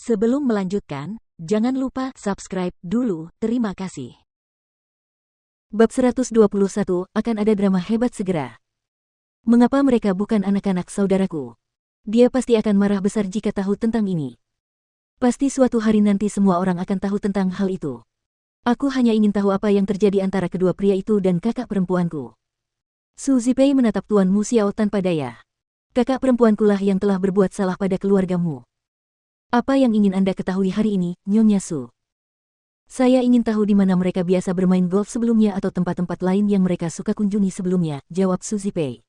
Sebelum melanjutkan, jangan lupa subscribe dulu, terima kasih. Bab 121, akan ada drama hebat segera. Mengapa mereka bukan anak-anak saudaraku? Dia pasti akan marah besar jika tahu tentang ini. Pasti suatu hari nanti semua orang akan tahu tentang hal itu. Aku hanya ingin tahu apa yang terjadi antara kedua pria itu dan kakak perempuanku. Su Zipei menatap Tuan Mu Xiao tanpa daya. Kakak perempuankulah yang telah berbuat salah pada keluargamu. Apa yang ingin Anda ketahui hari ini, Nyonya Su? Saya ingin tahu di mana mereka biasa bermain golf sebelumnya atau tempat-tempat lain yang mereka suka kunjungi sebelumnya, jawab Su Zipei.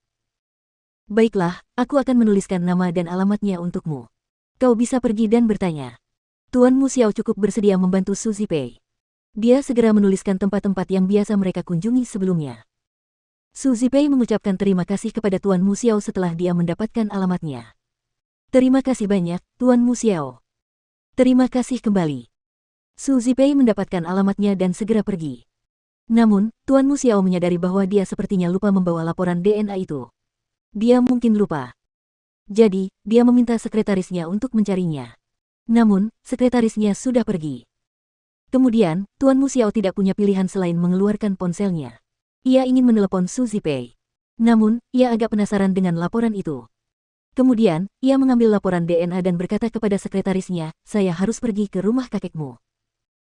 Baiklah, aku akan menuliskan nama dan alamatnya untukmu. Kau bisa pergi dan bertanya. Tuan Mu Xiao cukup bersedia membantu Su Zipei. Dia segera menuliskan tempat-tempat yang biasa mereka kunjungi sebelumnya. Su Zipei mengucapkan terima kasih kepada Tuan Mu Xiao setelah dia mendapatkan alamatnya. Terima kasih banyak, Tuan Mu Xiao. Terima kasih kembali. Su Zipei mendapatkan alamatnya dan segera pergi. Namun, Tuan Mu Xiao menyadari bahwa dia sepertinya lupa membawa laporan DNA itu. Dia mungkin lupa. Jadi, dia meminta sekretarisnya untuk mencarinya. Namun, sekretarisnya sudah pergi. Kemudian, Tuan Mu Xiao tidak punya pilihan selain mengeluarkan ponselnya. Ia ingin menelepon Su Zipei. Namun, ia agak penasaran dengan laporan itu. Kemudian, ia mengambil laporan DNA dan berkata kepada sekretarisnya, saya harus pergi ke rumah kakekmu.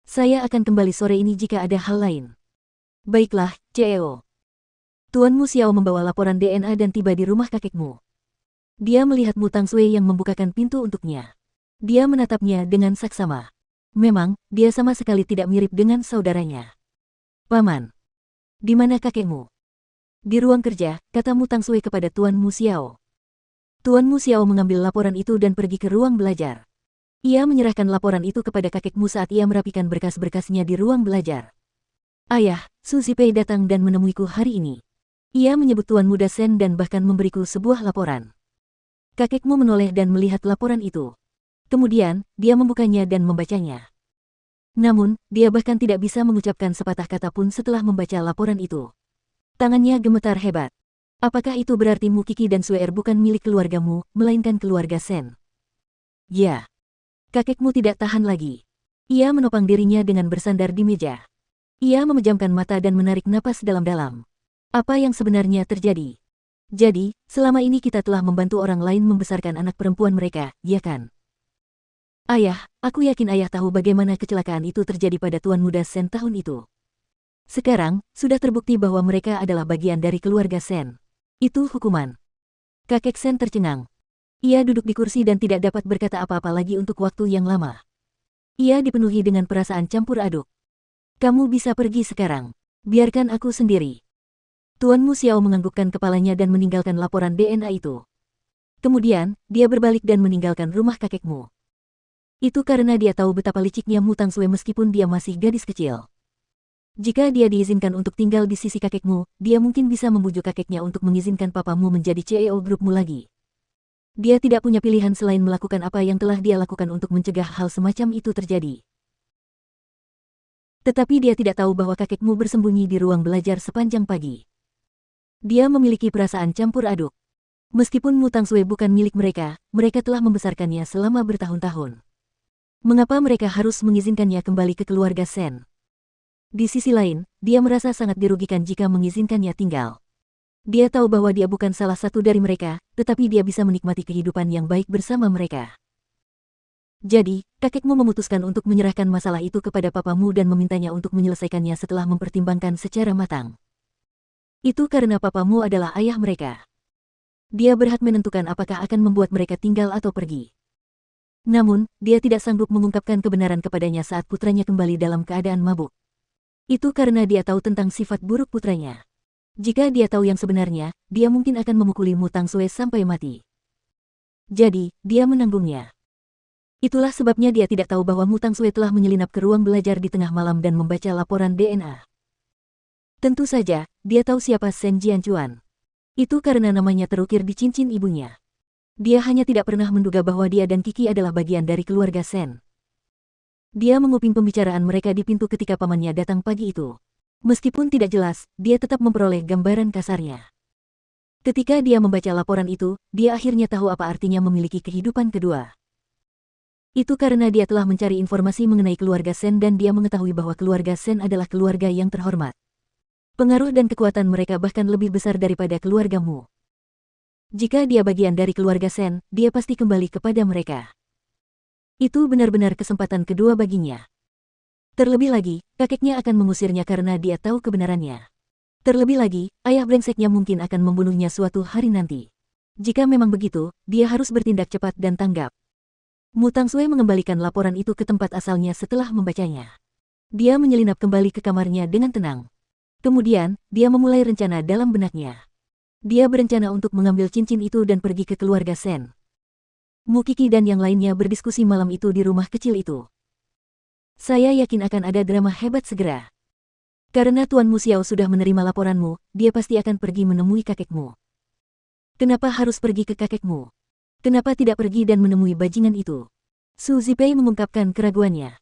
Saya akan kembali sore ini jika ada hal lain. Baiklah, CEO. Tuan Mu Xiao membawa laporan DNA dan tiba di rumah kakekmu. Dia melihat Mu Tangsui yang membukakan pintu untuknya. Dia menatapnya dengan saksama. Memang, dia sama sekali tidak mirip dengan saudaranya. Paman. Di mana kakekmu? Di ruang kerja, kata Mu Tangsui kepada Tuan Mu Xiao. Tuan Mu Xiao mengambil laporan itu dan pergi ke ruang belajar. Ia menyerahkan laporan itu kepada kakekmu saat ia merapikan berkas-berkasnya di ruang belajar. Ayah, Su Zipei datang dan menemuiku hari ini. Ia menyebut Tuan Muda Sen dan bahkan memberiku sebuah laporan. Kakekmu menoleh dan melihat laporan itu. Kemudian, dia membukanya dan membacanya. Namun, dia bahkan tidak bisa mengucapkan sepatah kata pun setelah membaca laporan itu. Tangannya gemetar hebat. Apakah itu berarti Mu Qi dan Sue Er bukan milik keluargamu, melainkan keluarga Sen? Ya. Kakekmu tidak tahan lagi. Ia menopang dirinya dengan bersandar di meja. Ia memejamkan mata dan menarik napas dalam-dalam. Apa yang sebenarnya terjadi? Jadi, selama ini kita telah membantu orang lain membesarkan anak perempuan mereka, ya kan? Ayah, aku yakin ayah tahu bagaimana kecelakaan itu terjadi pada Tuan Muda Sen tahun itu. Sekarang, sudah terbukti bahwa mereka adalah bagian dari keluarga Sen. Itu hukuman. Kakek Sen tercengang. Ia duduk di kursi dan tidak dapat berkata apa-apa lagi untuk waktu yang lama. Ia dipenuhi dengan perasaan campur aduk. Kamu bisa pergi sekarang. Biarkan aku sendiri. Tuan Mu Xiao menganggukkan kepalanya dan meninggalkan laporan DNA itu. Kemudian, dia berbalik dan meninggalkan rumah kakekmu. Itu karena dia tahu betapa liciknya Mu Tangsui meskipun dia masih gadis kecil. Jika dia diizinkan untuk tinggal di sisi kakekmu, dia mungkin bisa membujuk kakeknya untuk mengizinkan papamu menjadi CEO grupmu lagi. Dia tidak punya pilihan selain melakukan apa yang telah dia lakukan untuk mencegah hal semacam itu terjadi. Tetapi dia tidak tahu bahwa kakekmu bersembunyi di ruang belajar sepanjang pagi. Dia memiliki perasaan campur aduk. Meskipun Mu Tangsui bukan milik mereka, mereka telah membesarkannya selama bertahun-tahun. Mengapa mereka harus mengizinkannya kembali ke keluarga Sen? Di sisi lain, dia merasa sangat dirugikan jika mengizinkannya tinggal. Dia tahu bahwa dia bukan salah satu dari mereka, tetapi dia bisa menikmati kehidupan yang baik bersama mereka. Jadi, kakekmu memutuskan untuk menyerahkan masalah itu kepada papamu dan memintanya untuk menyelesaikannya setelah mempertimbangkan secara matang. Itu karena papamu adalah ayah mereka. Dia berhak menentukan apakah akan membuat mereka tinggal atau pergi. Namun, dia tidak sanggup mengungkapkan kebenaran kepadanya saat putranya kembali dalam keadaan mabuk. Itu karena dia tahu tentang sifat buruk putranya. Jika dia tahu yang sebenarnya, dia mungkin akan memukuli Mu Tangsui sampai mati. Jadi, dia menanggungnya. Itulah sebabnya dia tidak tahu bahwa Mu Tangsui telah menyelinap ke ruang belajar di tengah malam dan membaca laporan DNA. Tentu saja, dia tahu siapa Sen Jianchuan. Itu karena namanya terukir di cincin ibunya. Dia hanya tidak pernah menduga bahwa dia dan Qi adalah bagian dari keluarga Sen. Dia menguping pembicaraan mereka di pintu ketika pamannya datang pagi itu. Meskipun tidak jelas, dia tetap memperoleh gambaran kasarnya. Ketika dia membaca laporan itu, dia akhirnya tahu apa artinya memiliki kehidupan kedua. Itu karena dia telah mencari informasi mengenai keluarga Sen dan dia mengetahui bahwa keluarga Sen adalah keluarga yang terhormat. Pengaruh dan kekuatan mereka bahkan lebih besar daripada keluargamu. Jika dia bagian dari keluarga Sen, dia pasti kembali kepada mereka. Itu benar-benar kesempatan kedua baginya. Terlebih lagi, kakeknya akan mengusirnya karena dia tahu kebenarannya. Terlebih lagi, ayah brengseknya mungkin akan membunuhnya suatu hari nanti. Jika memang begitu, dia harus bertindak cepat dan tanggap. Mu Tangsue mengembalikan laporan itu ke tempat asalnya setelah membacanya. Dia menyelinap kembali ke kamarnya dengan tenang. Kemudian, dia memulai rencana dalam benaknya. Dia berencana untuk mengambil cincin itu dan pergi ke keluarga Sen. Mu Qixi dan yang lainnya berdiskusi malam itu di rumah kecil itu. Saya yakin akan ada drama hebat segera. Karena Tuan Mu Xiao sudah menerima laporanmu, dia pasti akan pergi menemui kakekmu. Kenapa harus pergi ke kakekmu? Kenapa tidak pergi dan menemui bajingan itu? Su Zipei mengungkapkan keraguannya.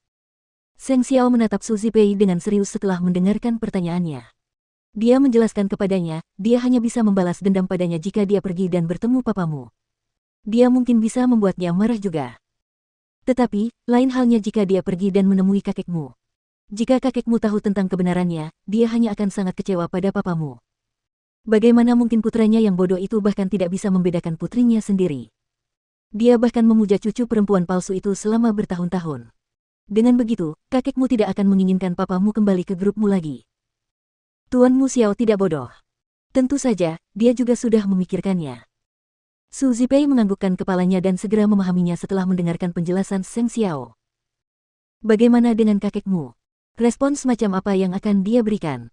Seng Xiao menatap Su Zipei dengan serius setelah mendengarkan pertanyaannya. Dia menjelaskan kepadanya, dia hanya bisa membalas dendam padanya jika dia pergi dan bertemu papamu. Dia mungkin bisa membuatnya marah juga. Tetapi, lain halnya jika dia pergi dan menemui kakekmu. Jika kakekmu tahu tentang kebenarannya, dia hanya akan sangat kecewa pada papamu. Bagaimana mungkin putranya yang bodoh itu bahkan tidak bisa membedakan putrinya sendiri? Dia bahkan memuja cucu perempuan palsu itu selama bertahun-tahun. Dengan begitu, kakekmu tidak akan menginginkan papamu kembali ke grupmu lagi. Tuan Mu Xiao tidak bodoh. Tentu saja, dia juga sudah memikirkannya. Su Zipei menganggukkan kepalanya dan segera memahaminya setelah mendengarkan penjelasan Seng Xiao. Bagaimana dengan kakekmu? Respon semacam apa yang akan dia berikan?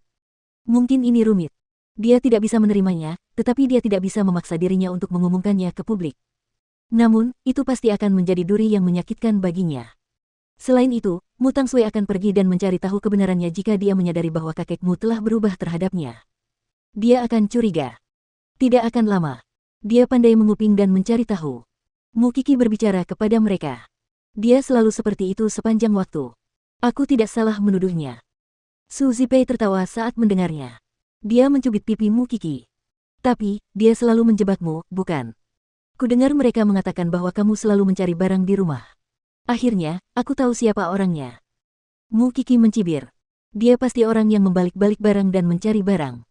Mungkin ini rumit. Dia tidak bisa menerimanya, tetapi dia tidak bisa memaksa dirinya untuk mengumumkannya ke publik. Namun, itu pasti akan menjadi duri yang menyakitkan baginya. Selain itu, Mu Tangsue akan pergi dan mencari tahu kebenarannya jika dia menyadari bahwa kakekmu telah berubah terhadapnya. Dia akan curiga. Tidak akan lama. Dia pandai menguping dan mencari tahu. Mu Qixi berbicara kepada mereka. Dia selalu seperti itu sepanjang waktu. Aku tidak salah menuduhnya. Su Zipei tertawa saat mendengarnya. Dia mencubit pipi Mu Qixi. Tapi, dia selalu menjebakmu, bukan? Kudengar mereka mengatakan bahwa kamu selalu mencari barang di rumah. Akhirnya, aku tahu siapa orangnya. Mu Qixi mencibir. Dia pasti orang yang membalik-balik barang dan mencari barang.